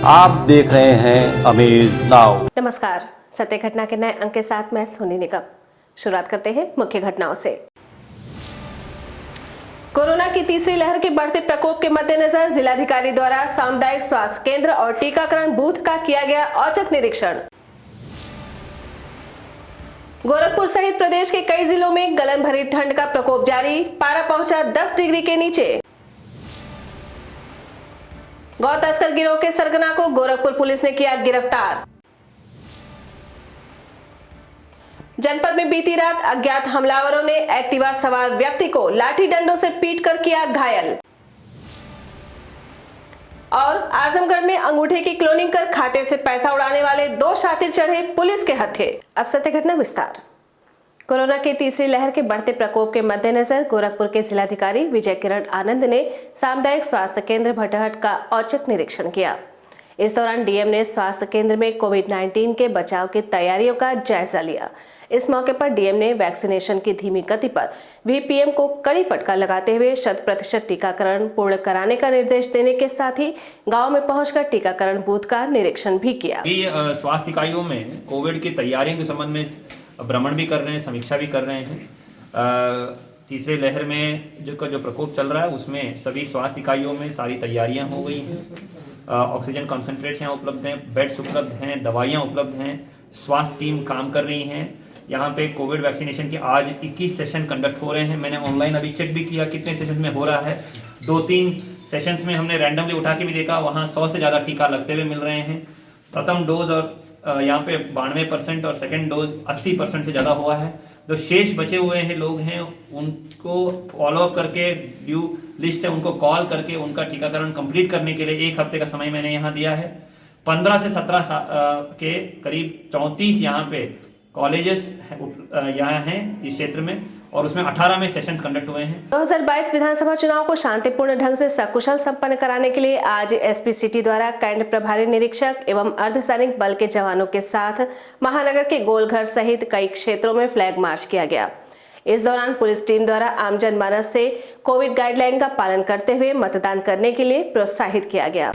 आप देख रहे हैं अमेज नाउ। नमस्कार, सत्य घटना के नए अंक के साथ मैं सोनी निगम। शुरुआत करते हैं मुख्य घटनाओं से। कोरोना की तीसरी लहर के बढ़ते प्रकोप के मद्देनजर जिलाधिकारी द्वारा सामुदायिक स्वास्थ्य केंद्र और टीकाकरण बूथ का किया गया औचक निरीक्षण। गोरखपुर सहित प्रदेश के कई जिलों में गलन भरी ठंड का प्रकोप जारी, पारा पहुंचा 10 डिग्री के नीचे। गौ तस्कर गिरोह के सरगना को गोरखपुर पुलिस ने किया गिरफ्तार। जनपद में बीती रात अज्ञात हमलावरों ने एक्टिवा सवार व्यक्ति को लाठी डंडों से पीटकर किया घायल। और आजमगढ़ में अंगूठे की क्लोनिंग कर खाते से पैसा उड़ाने वाले 2 शातिर चढ़े पुलिस के हत्थे। अब सत्य घटना विस्तार। कोरोना की तीसरी लहर के बढ़ते प्रकोप के मद्देनजर गोरखपुर के जिलाधिकारी विजय किरण आनंद ने सामुदायिक स्वास्थ्य केंद्र भटहट का औचक निरीक्षण किया। इस दौरान डीएम ने स्वास्थ्य केंद्र में कोविड-19 के बचाव की तैयारियों का जायजा लिया। इस मौके पर डीएम ने वैक्सीनेशन की धीमी गति पर वीपीएम को कड़ी फटकार लगाते हुए 100% टीकाकरण पूर्ण कराने का निर्देश देने के साथ ही गांव में पहुंचकर टीकाकरण बूथ का निरीक्षण भी किया। स्वास्थ्य इकाइयों में कोविड की तैयारियों के संबंध में भ्रमण भी कर रहे हैं, समीक्षा भी कर रहे हैं। तीसरे लहर में जो प्रकोप चल रहा है उसमें सभी स्वास्थ्य इकाइयों में सारी तैयारियां हो गई हैं। ऑक्सीजन कॉन्सेंट्रेट्स यहाँ उपलब्ध हैं, बेड्स उपलब्ध हैं, दवाइयाँ उपलब्ध हैं, स्वास्थ्य टीम काम कर रही हैं। यहाँ पे कोविड वैक्सीनेशन के आज 21 सेशन कंडक्ट हो रहे हैं। मैंने ऑनलाइन अभी चेक भी किया कितने सेशन में हो रहा है। 2-3 सेशंस में हमने रैंडमली उठा के भी देखा, वहाँ 100 से ज़्यादा टीका लगते हुए मिल रहे हैं। प्रथम डोज और यहाँ पे 92% और सेकेंड डोज 80% से ज़्यादा हुआ है। जो शेष बचे हुए हैं लोग हैं उनको फॉलोअप करके ड्यू लिस्ट से उनको कॉल करके उनका टीकाकरण कंप्लीट करने के लिए 1 हफ्ते का समय मैंने यहाँ दिया है। 15 से 17 के करीब 34 यहाँ पे कॉलेजेस यहाँ हैं इस क्षेत्र में और उसमें 18 में सेशंस कंडक्ट हुए हैं। 2022 विधानसभा चुनाव को शांतिपूर्ण ढंग से सकुशल संपन्न कराने के लिए आज एसपी सिटी द्वारा कैंट प्रभारी निरीक्षक एवं अर्धसैनिक बल के जवानों के साथ महानगर के गोलघर सहित कई क्षेत्रों में फ्लैग मार्च किया गया। इस दौरान पुलिस टीम द्वारा आम जनमानस से कोविड गाइडलाइन का पालन करते हुए मतदान करने के लिए प्रोत्साहित किया गया।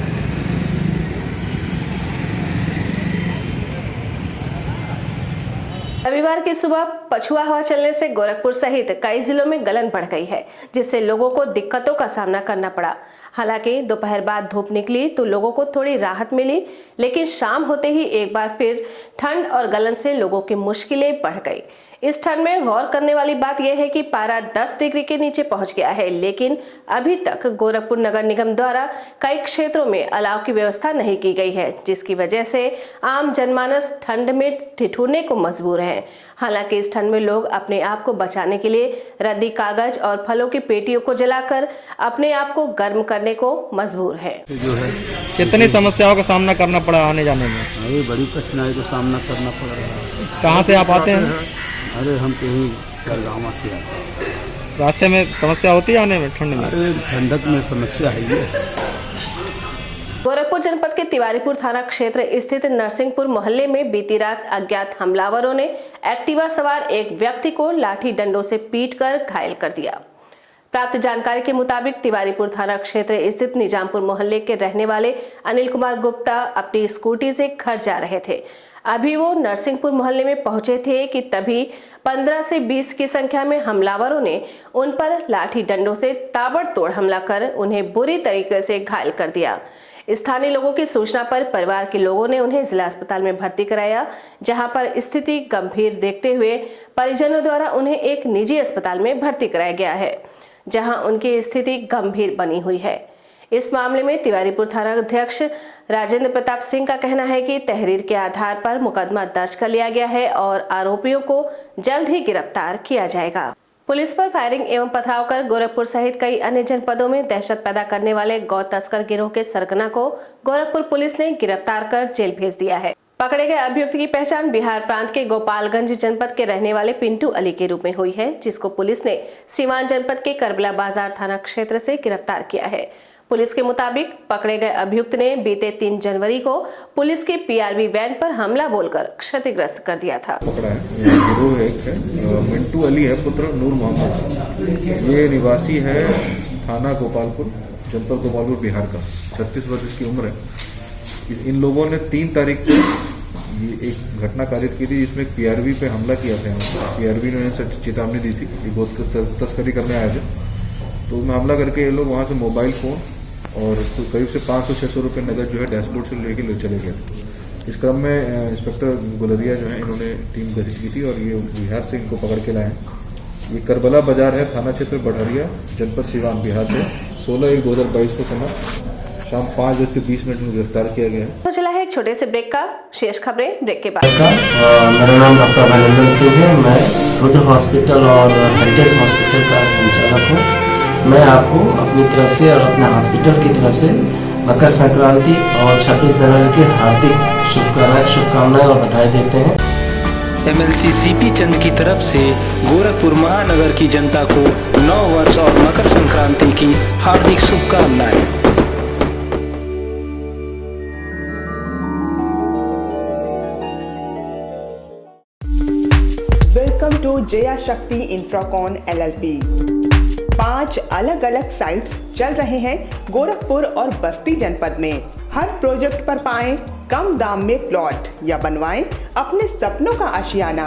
रविवार की सुबह पछुआ हवा चलने से गोरखपुर सहित कई जिलों में गलन बढ़ गई है, जिससे लोगों को दिक्कतों का सामना करना पड़ा। हालांकि दोपहर बाद धूप निकली तो लोगों को थोड़ी राहत मिली, लेकिन शाम होते ही एक बार फिर ठंड और गलन से लोगों की मुश्किलें बढ़ गई। इस ठंड में गौर करने वाली बात यह है कि पारा 10 डिग्री के नीचे पहुंच गया है, लेकिन अभी तक गोरखपुर नगर निगम द्वारा कई क्षेत्रों में अलाव की व्यवस्था नहीं की गई है, जिसकी वजह से आम जनमानस ठंड में ठिठुरने को मजबूर है। हालांकि इस ठंड में लोग अपने आप को बचाने के लिए रद्दी कागज और फलों की पेटियों को जलाकर अपने आप को गर्म करने को मजबूर है। कितनी समस्याओं का सामना करना पड़ा आने जाने में? अरे बड़ी कठिनाई का सामना करना पड़ रहा है। कहाँ से आप आते हैं? अरे हम कहीं गाँव से आते हैं। रास्ते में समस्या होती है आने में ठंड में? अरे ठंडक में समस्या है ये। गोरखपुर जनपद के तिवारीपुर थाना क्षेत्र स्थित नरसिंहपुर मोहल्ले में बीती रात अज्ञात हमलावरों ने एक्टिवा सवार एक व्यक्ति को लाठी डंडों से पीटकर घायल कर दिया। प्राप्त जानकारी के मुताबिक तिवारीपुर थाना क्षेत्र स्थित निजामपुर मोहल्ले के रहने वाले अनिल कुमार गुप्ता अपनी स्कूटी से घर जा रहे थे। अभी वो नरसिंहपुर मोहल्ले में पहुंचे थे कि तभी 15 से 20 की संख्या में हमलावरों ने उन पर लाठी डंडों से ताबड़तोड़ हमला कर उन्हें बुरी तरीके से घायल कर दिया। स्थानीय लोगों की सूचना पर परिवार के लोगों ने उन्हें जिला अस्पताल में भर्ती कराया, जहां पर स्थिति गंभीर देखते हुए परिजनों द्वारा उन्हें एक निजी अस्पताल में भर्ती कराया गया है, जहां उनकी स्थिति गंभीर बनी हुई है। इस मामले में तिवारीपुर थाना अध्यक्ष राजेंद्र प्रताप सिंह का कहना है कि तहरीर के आधार पर मुकदमा दर्ज कर लिया गया है और आरोपियों को जल्द ही गिरफ्तार किया जाएगा। पुलिस पर फायरिंग एवं पथराव कर गोरखपुर सहित कई अन्य जनपदों में दहशत पैदा करने वाले गौ तस्कर गिरोह के सरगना को गोरखपुर पुलिस ने गिरफ्तार कर जेल भेज दिया है। पकड़े गए अभियुक्त की पहचान बिहार प्रांत के गोपालगंज जनपद के रहने वाले पिंटू अली के रूप में हुई है, जिसको पुलिस ने सीवान जनपद के करबला बाजार थाना क्षेत्र से गिरफ्तार किया है। पुलिस के मुताबिक पकड़े गए अभियुक्त ने बीते 3 जनवरी को पुलिस के पीआरवी वैन पर हमला बोलकर क्षतिग्रस्त कर दिया था। पकड़ा है ये गिरोह एक है, मिंटू अली है पुत्र नूर मोहम्मद। ये निवासी है थाना गोपालपुर, जनपद गोपालपुर बिहार का। 36 वर्ष की उम्र है। इन लोगों ने 3 तारीख को ये एक घटना कारित की थी जिसमें पीआरवी पे हमला किया था। पीआरवी ने उन्हें चेतावनी दी थी कि गोद तस्करी करने आए थे, तो उनमें हमला करके ये लोग वहाँ से मोबाइल फ़ोन और तो करीब से 500-600 रुपये नगद जो है डैशबोर्ड से लेके ले चले गए। इस क्रम में इंस्पेक्टर गुलरिया जो है इन्होंने टीम गठित की थी और ये बिहार से इनको पकड़ के लाए हैं। ये करबला बाजार है, थाना क्षेत्र बढ़हरिया, जनपद सिवान, बिहार से 16/1/2022 को समय शाम 5:20 में गिरफ्तार किया गया है। तो चला है एक छोटे से ब्रेक का, शेष खबरें ब्रेक के बाद। मेरा नाम डॉक्टर अभिनंदन सिंह है। मैं रुद्र हॉस्पिटल और हेरिटेज हॉस्पिटल का संचालक हूँ। मैं आपको अपनी तरफ से और अपने हॉस्पिटल की तरफ से मकर संक्रांति और 26 जनवरी की हार्दिक शुभकामनाएं और बधाई देते हैं। MLC CP चंद की तरफ से गोरखपुर महानगर की जनता को नव वर्ष और मकर संक्रांति की हार्दिक शुभकामनाएं। वेलकम टू जया शक्ति इंफ्राकॉन LLP। 5 अलग अलग साइट्स चल रहे हैं गोरखपुर और बस्ती जनपद में। हर प्रोजेक्ट पर पाएं कम दाम में प्लॉट या बनवाएं अपने सपनों का आशियाना।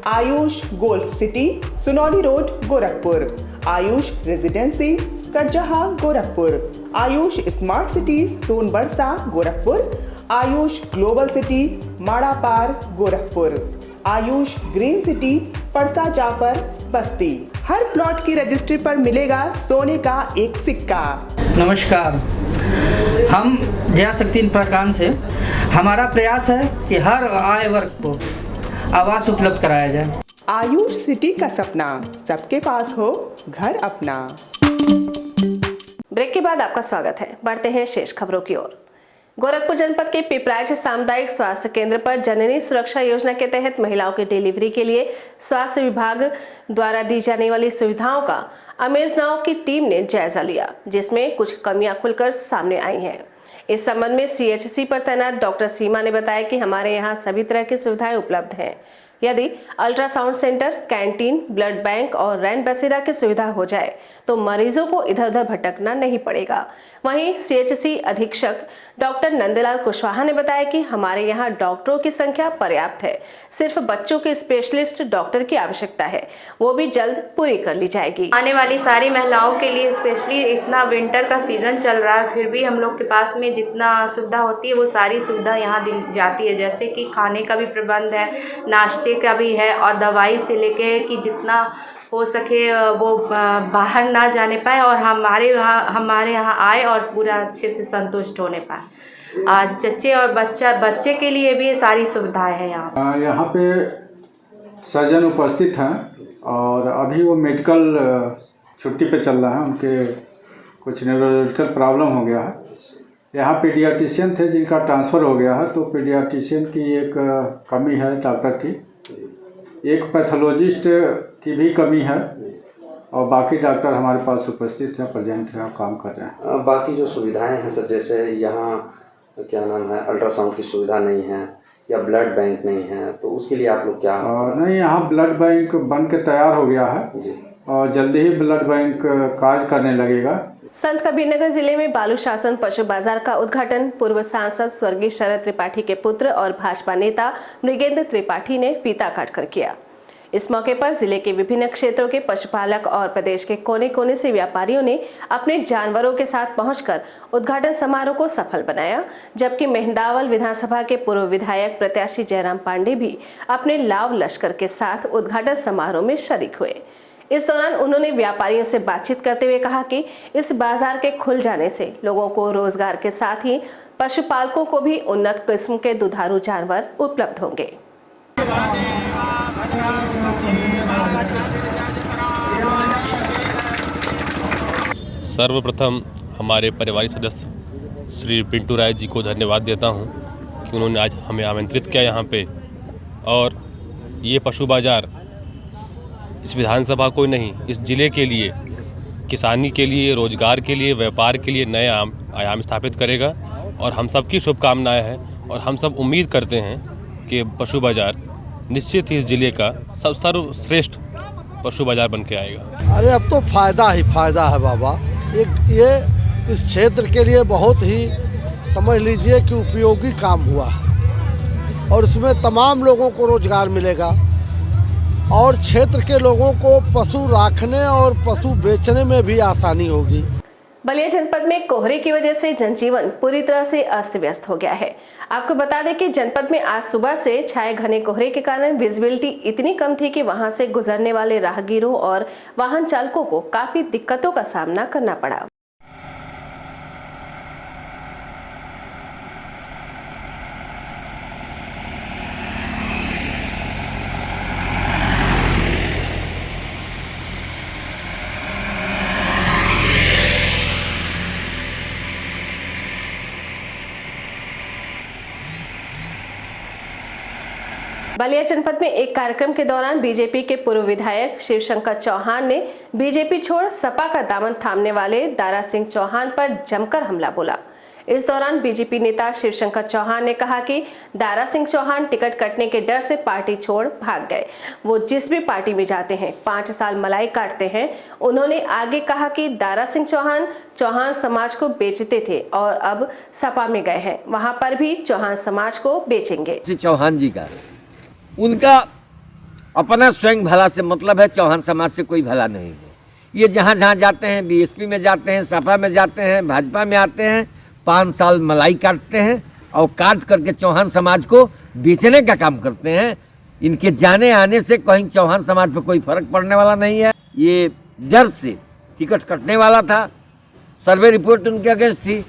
Ayush golf city, Sunauli road, Gorakhpur. Ayush residency, Karjaha, Gorakhpur. Ayush smart city, Sonbarsa, Gorakhpur. Ayush global city, Madapar, Gorakhpur. Ayush green city, Parsa Jafar, Basti. हर प्लॉट की रजिस्ट्री पर मिलेगा सोने का एक सिक्का। नमस्कार, हम जया शक्ति इंफ्राकॉन से हमारा प्रयास है कि हर आय वर्ग को आवास उपलब्ध कराया जाए। आयुष सिटी का सपना, सबके पास हो घर अपना। ब्रेक के बाद आपका स्वागत है। बढ़ते हैं शेष खबरों की ओर। गोरखपुर जनपद के पिपराइच सामुदायिक स्वास्थ्य केंद्र पर जननी सुरक्षा योजना के तहत महिलाओं की डिलीवरी के लिए स्वास्थ्य विभाग द्वारा दी जाने वाली सुविधाओं का अमेज नाउ की टीम ने जायजा लिया, जिसमें कुछ कमियां खुलकर सामने आई हैं। इस संबंध में CHC पर तैनात डॉक्टर सीमा ने बताया कि हमारे यहाँ सभी तरह की सुविधाएं उपलब्ध हैं। यदि ultrasound centre, canteen, blood bank और रैन बसेरा की सुविधा हो जाए तो मरीजों को इधर उधर भटकना नहीं पड़ेगा। वहीं CHC अधीक्षक डॉक्टर नंदलाल कुशवाहा ने बताया कि हमारे यहाँ डॉक्टरों की संख्या पर्याप्त है, सिर्फ बच्चों के स्पेशलिस्ट डॉक्टर की आवश्यकता है, वो भी जल्द पूरी कर ली जाएगी। आने वाली सारी महिलाओं के लिए स्पेशली इतना विंटर का सीजन चल रहा है, फिर भी हम लोग के पास में जितना सुविधा होती है वो सारी सुविधा यहाँ दी जाती है। जैसे कि खाने का भी प्रबंध है, नाश्ते का भी है और दवाई से लेके कि जितना हो सके वो बाहर ना जाने पाए और हमारे यहाँ आए और पूरा अच्छे से संतुष्ट होने पाए। आज चच्चे और बच्चे के लिए भी ये सारी सुविधाएं हैं यहाँ। यहाँ पे सर्जन उपस्थित हैं और अभी वो मेडिकल छुट्टी पे चल रहा है, उनके कुछ न्यूरोलॉजिकल प्रॉब्लम हो गया है। यहाँ पीडियाट्रिशियन थे जिनका ट्रांसफ़र हो गया है, तो पीडियाट्रिशियन की एक कमी है डॉक्टर की, एक पैथोलॉजिस्ट की भी कमी है और बाकी डॉक्टर हमारे पास उपस्थित हैं, प्रेजेंट हैं, काम कर रहे हैं। बाकी जो सुविधाएं हैं सर, जैसे यहाँ क्या नाम है, अल्ट्रासाउंड की सुविधा नहीं है या ब्लड बैंक नहीं है, तो उसके लिए आप लोग क्या? नहीं, यहाँ ब्लड बैंक बन के तैयार हो गया है जी और जल्दी ही ब्लड बैंक कार्य करने लगेगा। संत कबीरनगर जिले में बालू शासन पशु बाजार का उद्घाटन पूर्व सांसद स्वर्गीय शरद त्रिपाठी के पुत्र और भाजपा नेता मृगेंद्र त्रिपाठी ने फीता काटकर किया। इस मौके पर जिले के विभिन्न क्षेत्रों के पशुपालक और प्रदेश के कोने कोने से व्यापारियों ने अपने जानवरों के साथ पहुंचकर उद्घाटन समारोह को सफल बनाया, जबकि मेहंदावल विधानसभा के पूर्व विधायक प्रत्याशी जयराम पांडे भी अपने लाव लश्कर के साथ उद्घाटन समारोह में शरीक हुए। इस दौरान उन्होंने व्यापारियों से बातचीत करते हुए कहा कि इस बाजार के खुल जाने से लोगों को रोजगार के साथ ही पशुपालकों को भी उन्नत किस्म के दुधारू जानवर उपलब्ध होंगे। सर्वप्रथम हमारे परिवारिक सदस्य श्री पिंटू राय जी को धन्यवाद देता हूं कि उन्होंने आज हमें आमंत्रित किया यहाँ पे, और ये पशु बाजार इस विधानसभा को नहीं, इस जिले के लिए, किसानी के लिए, रोजगार के लिए, व्यापार के लिए नए आयाम स्थापित करेगा और हम सबकी शुभकामनाएं हैं और हम सब उम्मीद करते हैं कि पशु बाजार निश्चित ही इस जिले का सर्वश्रेष्ठ पशु बाजार बन के आएगा। अरे अब तो फायदा ही फायदा है बाबा, ये इस क्षेत्र के लिए बहुत ही समझ लीजिए कि उपयोगी काम हुआ है और इसमें तमाम लोगों को रोजगार मिलेगा और क्षेत्र के लोगों को पशु रखने और पशु बेचने में भी आसानी होगी। बलिया जनपद में कोहरे की वजह से जनजीवन पूरी तरह से अस्त व्यस्त हो गया है। आपको बता दें कि जनपद में आज सुबह से छाए घने कोहरे के कारण विजिबिलिटी इतनी कम थी कि वहां से गुजरने वाले राहगीरों और वाहन चालकों को काफी दिक्कतों का सामना करना पड़ा। बलिया जनपद में एक कार्यक्रम के दौरान बीजेपी के पूर्व विधायक शिवशंकर चौहान ने बीजेपी छोड़ सपा का दामन थामने वाले दारा सिंह चौहान पर जमकर हमला बोला। इस दौरान बीजेपी नेता शिवशंकर चौहान ने कहा कि दारा सिंह चौहान टिकट कटने के डर से पार्टी छोड़ भाग गए। वो जिस भी पार्टी में जाते हैं 5 साल मलाई काटते हैं। उन्होंने आगे कहा कि दारा सिंह चौहान समाज को बेचते थे और अब सपा में गए हैं, वहां पर भी चौहान समाज को बेचेंगे। चौहान जी का उनका अपना स्वयं भला से मतलब है, चौहान समाज से कोई भला नहीं है। ये जहाँ जहाँ जाते हैं, बीएसपी में जाते हैं, सपा में जाते हैं, भाजपा में आते हैं, 5 साल मलाई काटते हैं और काट करके चौहान समाज को बेचने का काम करते हैं। इनके जाने आने से कहीं चौहान समाज पर कोई फर्क पड़ने वाला नहीं है। ये डर से टिकट कटने वाला था, सर्वे रिपोर्ट उनके अगेंस्ट थी,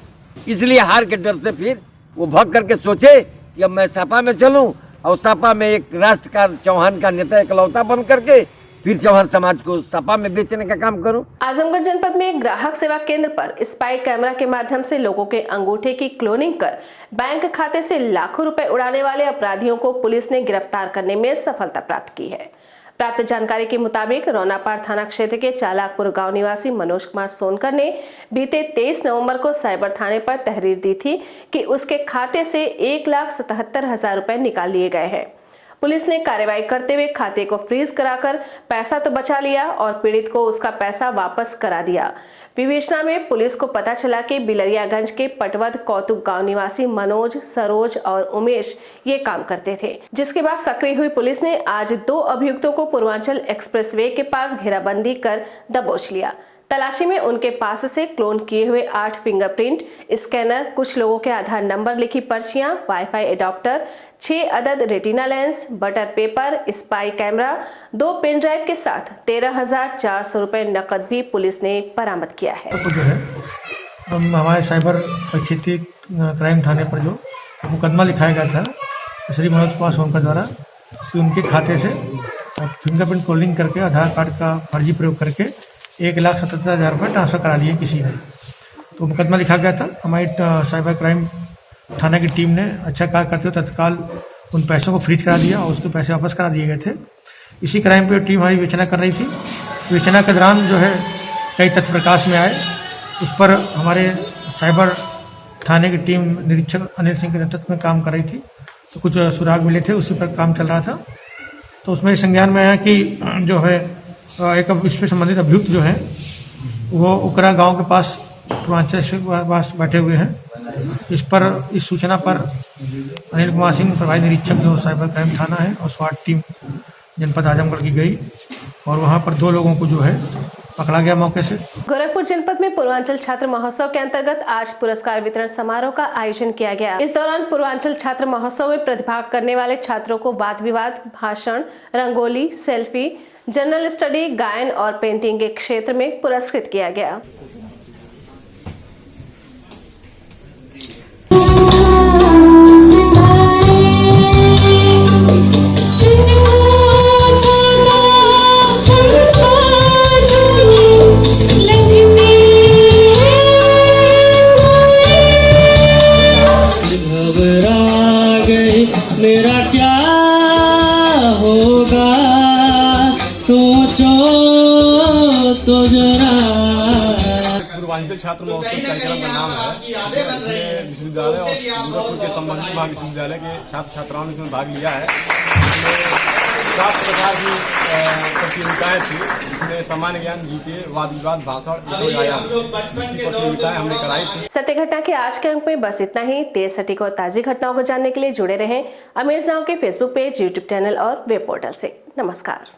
इसलिए हार के डर से फिर वो भाग करके सोचे कि अब मैं सपा में चलूँ और सपा में एक राष्ट्र का चौहान का नेता इकलौता बन करके फिर चौहान समाज को सपा में बेचने का काम करूं। आजमगढ़ जनपद में ग्राहक सेवा केंद्र पर स्पाई कैमरा के माध्यम से लोगों के अंगूठे की क्लोनिंग कर बैंक खाते से लाखों रुपए उड़ाने वाले अपराधियों को पुलिस ने गिरफ्तार करने में सफलता प्राप्त की है। प्राप्त जानकारी के मुताबिक रौनापाड़ थाना क्षेत्र के चालाकपुर गांव निवासी मनोज कुमार सोनकर ने बीते 23 नवंबर को साइबर थाने पर तहरीर दी थी कि उसके खाते से 1,77,000 रुपए निकाल लिए गए हैं। पुलिस ने कार्रवाई करते हुए खाते को फ्रीज कराकर पैसा तो बचा लिया और पीड़ित को उसका पैसा वापस करा दिया। विवेचना में पुलिस को पता चला कि बिलरियागंज के पटवद कौतुक गांव निवासी मनोज, सरोज और उमेश ये काम करते थे, जिसके बाद सक्रिय हुई पुलिस ने आज 2 अभियुक्तों को पूर्वांचल एक्सप्रेसवे के पास घेराबंदी कर दबोच लिया। तलाशी में उनके पास से क्लोन किए हुए 8 फिंगरप्रिंट स्कैनर, कुछ लोगों के आधार नंबर लिखी पर्चियां, वाईफाई एडाप्टर, 6 अदद retina lens, butter paper, spy camera, 2 pen drive के साथ 13,400 रुपए नकद भी पुलिस ने बरामद किया है। तो जो है हमारे साइबर क्षेत्रीय क्राइम थाने पर जो मुकदमा लिखाया गया था श्री मनोज कुमार सोनकर द्वारा कि उनके खाते से फिंगरप्रिंट क्लोनिंग करके आधार कार्ड का फर्जी प्रयोग करके 1,77,000 रुपये ट्रांसफर करा लिए किसी ने। तो मुकदमा लिखा गया था। हमारी साइबर क्राइम थाना की टीम ने अच्छा कार्य करते हुए तत्काल उन पैसों को फ्रीज करा दिया और उसके पैसे वापस करा दिए गए थे। इसी क्राइम पे टीम हमारी विवेचना कर रही थी। विवेचना के दौरान जो है कई तथ्य प्रकाश में आए। उस पर हमारे साइबर थाने की टीम निरीक्षक अनिल सिंह के नेतृत्व में काम कर रही थी। तो कुछ सुराग मिले थे, उसी पर काम चल रहा था। तो उसमें संज्ञान में आया कि जो है एक इससे संबंधित अभियुक्त जो है वो उकरा गांव के पास पूर्वांचल के पास बैठे हुए हैं। इस सूचना पर अनिल कुमार सिंह प्रभारी निरीक्षक जो साइबर क्राइम थाना है और स्वाट टीम जनपद आजमगढ़ की गई और वहां पर 2 लोगों को जो है पकड़ा गया मौके से। गोरखपुर जनपद में पूर्वांचल छात्र महोत्सव के अंतर्गत आज पुरस्कार वितरण समारोह का आयोजन किया गया। इस दौरान पूर्वांचल छात्र महोत्सव में प्रतिभाग करने वाले छात्रों को वाद विवाद, भाषण, रंगोली, सेल्फी, जनरल स्टडी, गायन और पेंटिंग के क्षेत्र में पुरस्कृत किया गया। मेरा क्या होगा सोचो तो जरा। पूर्वांचल छात्र महोत्सव कार्यक्रम का नाम है। इसमें विश्वविद्यालय और गोरखपुर के संबंधित विश्वविद्यालय के छात्र छात्राओं ने इसमें भाग लिया है। 7 प्रकार की प्रतियोगिताएं थी, जिसमें सामान्य ज्ञान, जीके, वाद विवाद, भाषण, आयाम की प्रतियोगिताएं हमने कराई थी। सत्य घटना के आज के अंक में बस इतना ही। तेज, सटीक और ताजी घटनाओं को जानने के लिए जुड़े रहें अमेज नाउ के फेसबुक पेज, यूट्यूब चैनल और वेब पोर्टल से। नमस्कार।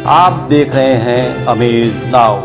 आप देख रहे हैं अमेज नाउ।